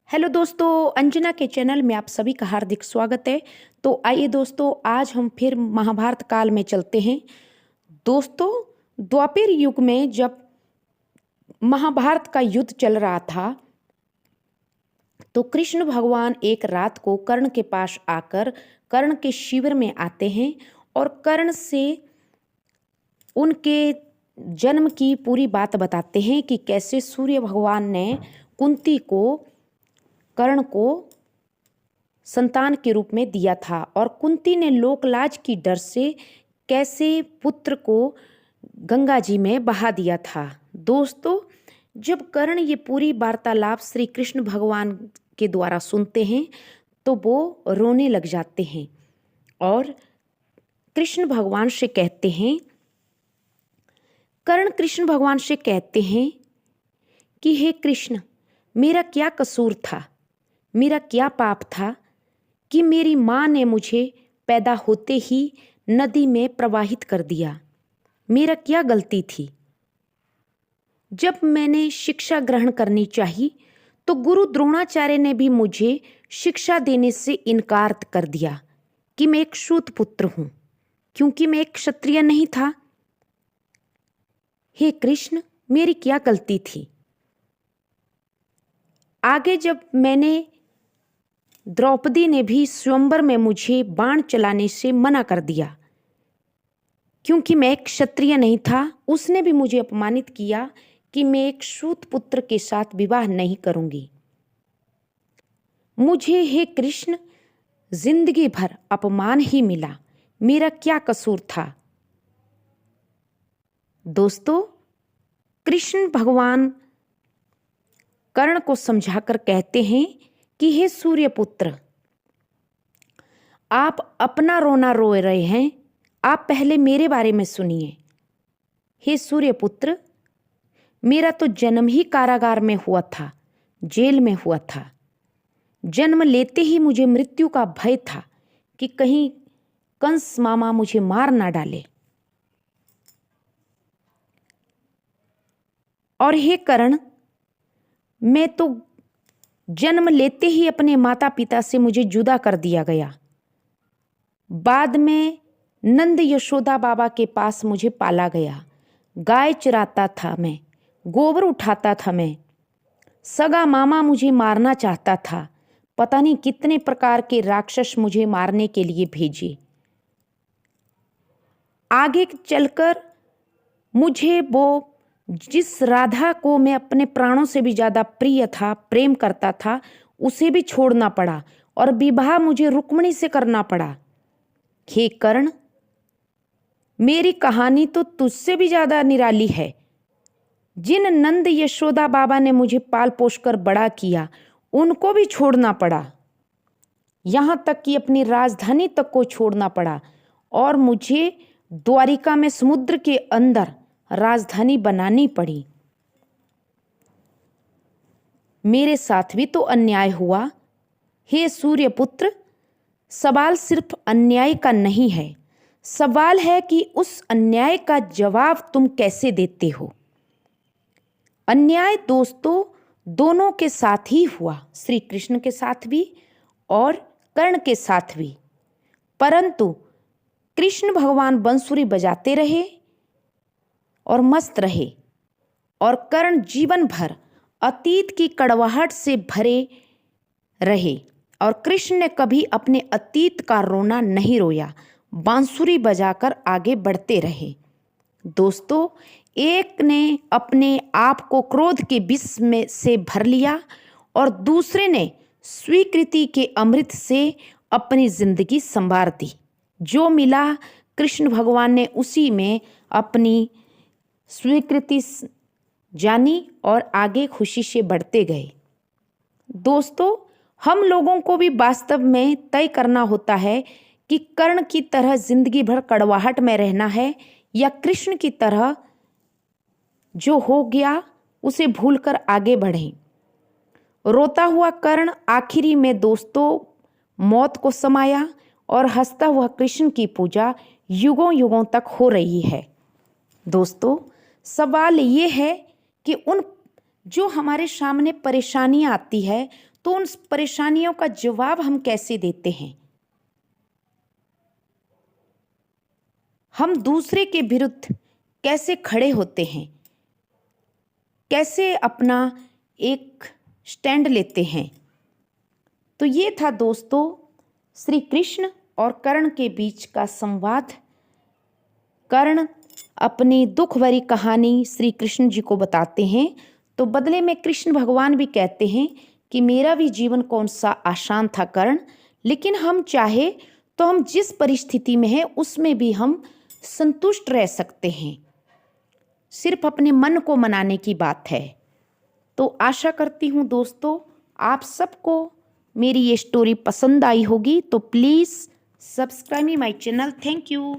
Hello दोस्तों, अंजना के channel में आप सभी का हार्दिक स्वागत है। तो आइए दोस्तों, आज हम फिर महाभारत काल में चलते हैं। दोस्तों, द्वापर युग में जब महाभारत का युद्ध चल रहा था तो कृष्ण भगवान एक रात को कर्ण के पास आकर कर्ण के शिविर में आते हैं और कर्ण से उनके जन्म की पूरी बात बताते हैं कि कैसे सूर्य भगवान ने कुंती को कर्ण को संतान के रूप में दिया था और कुंती ने लोकलाज की डर से कैसे पुत्र को गंगा जी में बहा दिया था। दोस्तों, जब कर्ण ये पूरी वार्तालाप श्री कृष्ण भगवान के द्वारा सुनते हैं तो वो रोने लग जाते हैं और कृष्ण भगवान से कहते हैं, कर्ण कृष्ण भगवान से कहते हैं कि हे कृष्ण, मेरा क्या कसूर था, मेरा क्या पाप था कि मेरी माँ ने मुझे पैदा होते ही नदी में प्रवाहित कर दिया। मेरा क्या गलती थी? जब मैंने शिक्षा ग्रहण करनी चाहिए तो गुरु द्रोणाचार्य ने भी मुझे शिक्षा देने से इनकार कर दिया कि मैं एक शूद्र पुत्र हूँ, क्योंकि मैं एक क्षत्रिय नहीं था। हे कृष्ण, मेरी क्या गलती थी? आगे जब मैंने द्रौपदी ने भी स्वयंवर में मुझे बाण चलाने से मना कर दिया, क्योंकि मैं एक क्षत्रिय नहीं था। उसने भी मुझे अपमानित किया कि मैं एक शूद्र पुत्र के साथ विवाह नहीं करूंगी। मुझे हे कृष्ण जिंदगी भर अपमान ही मिला। मेरा क्या कसूर था? दोस्तों, कृष्ण भगवान कर्ण को समझाकर कहते हैं कि हे सूर्यपुत्र, आप अपना रोना रो रहे हैं, आप पहले मेरे बारे में सुनिए। हे सूर्यपुत्र, मेरा तो जन्म ही कारागार में हुआ था, जेल में हुआ था। जन्म लेते ही मुझे मृत्यु का भय था कि कहीं कंस मामा मुझे मार ना डाले। और हे कर्ण, मैं तो जन्म लेते ही अपने माता पिता से मुझे जुदा कर दिया गया। बाद में नंद यशोदा बाबा के पास मुझे पाला गया। गाय चराता था मैं, गोबर उठाता था मैं। सगा मामा मुझे मारना चाहता था। पता नहीं कितने प्रकार के राक्षस मुझे मारने के लिए भेजे। आगे चलकर मुझे वो जिस राधा को मैं अपने प्राणों से भी ज़्यादा प्रिय था, प्रेम करता था, उसे भी छोड़ना पड़ा और विवाह मुझे रुक्मिणी से करना पड़ा। हे कर्ण, मेरी कहानी तो तुझसे भी ज़्यादा निराली है। जिन नंद यशोदा बाबा ने मुझे पाल पोस कर बड़ा किया, उनको भी छोड़ना पड़ा, यहाँ तक कि अपनी राजधानी तक को छोड़ना पड़ा और मुझे द्वारिका में समुद्र के अंदर राजधानी बनानी पड़ी। मेरे साथ भी तो अन्याय हुआ। हे सूर्यपुत्र, सवाल सिर्फ अन्याय का नहीं है, सवाल है कि उस अन्याय का जवाब तुम कैसे देते हो। अन्याय दोस्तों दोनों के साथ ही हुआ, श्री कृष्ण के साथ भी और कर्ण के साथ भी। परंतु कृष्ण भगवान बंसुरी बजाते रहे और मस्त रहे और कर्ण जीवन भर अतीत की कड़वाहट से भरे रहे और कृष्ण ने कभी अपने अतीत का रोना नहीं रोया, बांसुरी बजाकर आगे बढ़ते रहे। दोस्तों, एक ने अपने आप को क्रोध के विष में से भर लिया और दूसरे ने स्वीकृति के अमृत से अपनी जिंदगी संवार दी। जो मिला कृष्ण भगवान ने उसी में अपनी स्वीकृति जानी और आगे खुशी से बढ़ते गए। दोस्तों, हम लोगों को भी वास्तव में तय करना होता है कि कर्ण की तरह जिंदगी भर कड़वाहट में रहना है या कृष्ण की तरह जो हो गया उसे भूलकर आगे बढ़ें। रोता हुआ कर्ण आखिरी में दोस्तों मौत को समाया और हंसता हुआ कृष्ण की पूजा युगों युगों तक हो रही है। दोस्तों, सवाल ये है कि उन जो हमारे सामने परेशानियां आती है तो उन परेशानियों का जवाब हम कैसे देते हैं? हम दूसरे के विरुद्ध कैसे खड़े होते हैं? कैसे अपना एक स्टैंड लेते हैं? तो ये था दोस्तों श्री कृष्ण और कर्ण के बीच का संवाद। कर्ण अपनी दुख भरी कहानी श्री कृष्ण जी को बताते हैं, तो बदले में कृष्ण भगवान भी कहते हैं कि मेरा भी जीवन कौन सा आसान था कर्ण, लेकिन हम चाहे तो हम जिस परिस्थिति में हैं उसमें भी हम संतुष्ट रह सकते हैं, सिर्फ अपने मन को मनाने की बात है। तो आशा करती हूँ दोस्तों आप सबको मेरी ये स्टोरी पसंद आई होगी, तो please subscribe me my channel. Thank you.